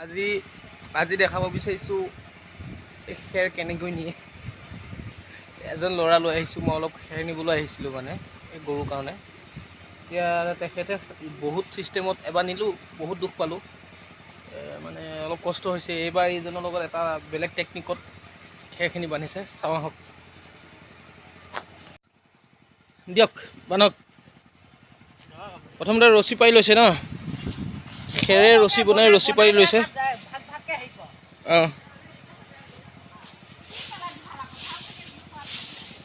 আজি আজি দেখাব বিচাৰিছোঁ খেৰ কেনেকৈ নিয়ে। এজন ল'ৰা লৈ আহিছোঁ, মই অলপ খেৰ নিবলৈ আহিছিলোঁ মানে এই গৰুৰ কাৰণে। এতিয়া তেখেতে বহুত ছিষ্টেমত এবাৰ নিলোঁ, বহুত দুখ পালোঁ, মানে অলপ কষ্ট হৈছে। এইবাৰ এইজনৰ লগত এটা বেলেগ টেকনিকত খেৰখিনি বান্ধিছে, চাওঁ আহক। দিয়ক বান্ধক। প্ৰথমতে ৰছী পাৰি লৈছে ন, খেৰে ৰছী বনাই ৰছী পাৰি লৈছে। অঁ,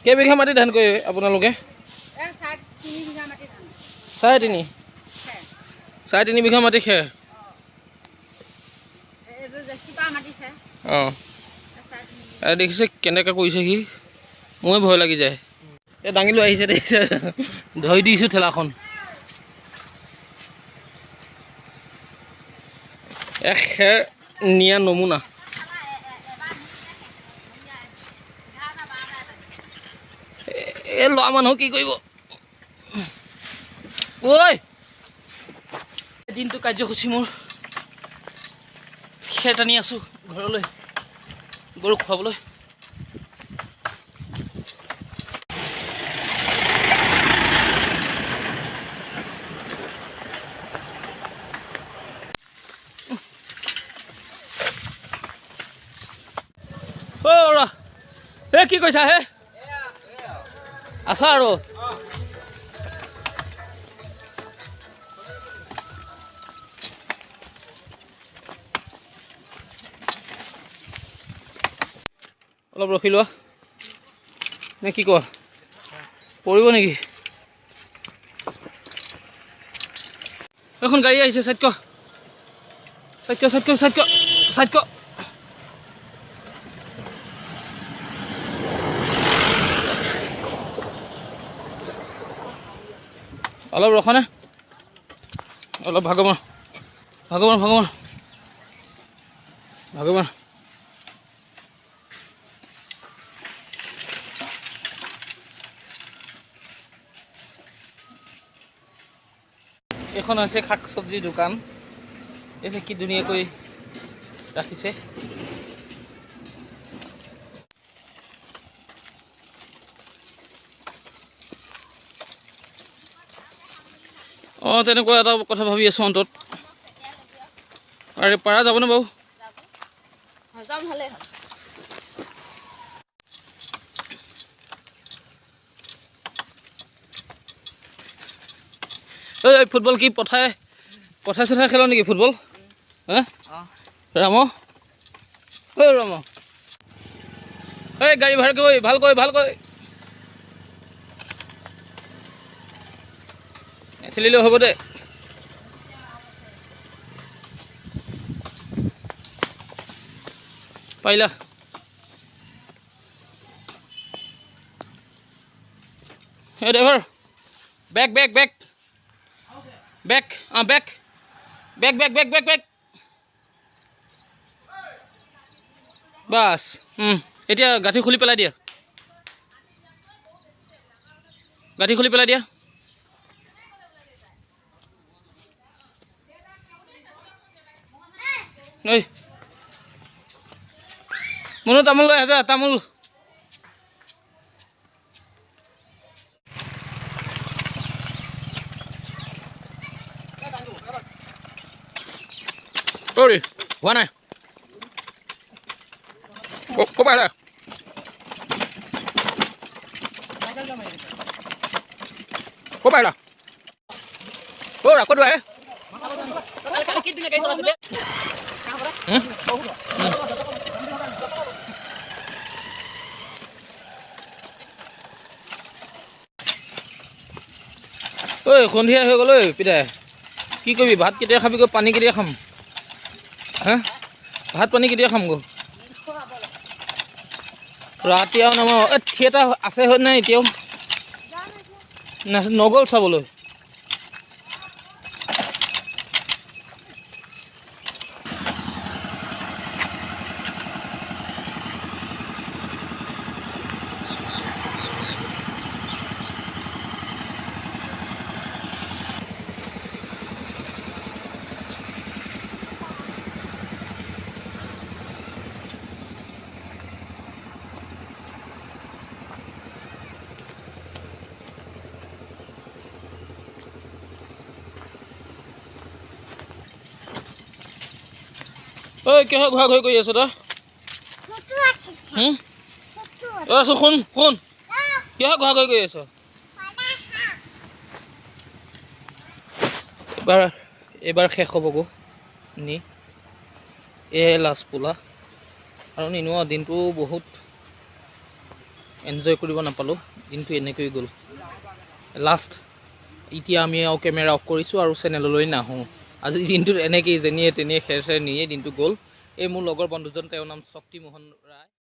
কেইবিঘা মাটি ধান কৰে আপোনালোকে? 3.5 বিঘা মাটি খেৰ। অঁ, দেখিছে কেনেকৈ কৰিছে সি, মোৰে ভয় লাগি যায়। এই দাঙি লৈ আহিছে, দেখিছে, ধৰি দিছোঁ ঠেলাখন। খেৰ নিয়া নমুনা। এই ল'ৰা মানুহ কি কৰিব ঐ। দিনটো কাৰ্যসূচী মোৰ খেৰ টানি আছোঁ ঘৰলৈ, গৰুক খুৱাবলৈ। এই কি কৈছা হে? আছা আৰু অলপ ৰখি লোৱা নে কি কোৱা? পৰিব নেকি? এখন গাড়ী আহিছে, চাইড কৰ, চাইড কৰ, চাইড কৰ, চাইড কৰ, চাইড কৰ। অলপ ৰখানে, অলপ ভাগমাৰ, ভাগমাৰ, ভাগমাৰ, ভাগমাৰ। এখন হৈছে শাক চব্জিৰ দোকান। এই কি ধুনীয়াকৈ ৰাখিছে। অঁ, তেনেকুৱা এটা কথা ভাবি আছোঁ অন্তত। আৰে পাৰা যাবনে বাৰু? এই ফুটবল কি পথাই চথাই খেল নেকি ফুটবল? হা ৰাম, ঐ ৰাম, এই গাড়ী ভালকৈ ভালকৈ ভালকৈ ঠেলিলেও হ'ব দে। পাৰিলা? এই driver, back back back back, অঁ back back back back back back. Bus, এতিয়া গাঁঠি খুলি পেলাই দিয়া, গাঁঠি খুলি পেলাই দিয়া। ঐ মনো তামোল লৈ আহা, তামোল। ঐ হোৱা নাই, ক'ৰ পৰা আহিলা? ক'ৰ পৰা আহিলা? অ' ক'ত আহে? ঐ সন্ধিয়া হৈ গ'ল ঐ পিতাই, কি কৰিবি? ভাত কেতিয়া খাবি গৈ? পানী কেতিয়া খাম? হা, ভাত পানী কেতিয়া খাম গৈ? ৰাতি আৰু নামাৰো। এই থিয়েটাৰ আছে হয় নাই এতিয়াও? নগ'ল চাবলৈ। ঐ কিহৰ ঘূৰা ঘূৰি কৰি আছ তই শুন শুন কিহৰ ঘূৰা ঘূৰি কৰি আছ এইবাৰ শেষ হ'বগৈ নি লাষ্ট পোলা আৰু নিনো দিনটো বহুত এনজয় কৰিব নাপালোঁ দিনটো এনেকৈ গ'ল লাষ্ট এতিয়া আমি আৰু কেমেৰা অফ কৰিছোঁ আৰু চেনেললৈ নাহোঁ আজি দিনটোত এনেকেই যেনিয়ে তেনিয়ে খেৰ চেৰ নিয়ে দিনটো গ'ল এই মোৰ লগৰ বন্ধুজন তেওঁৰ নাম শক্তিমোহন ৰায়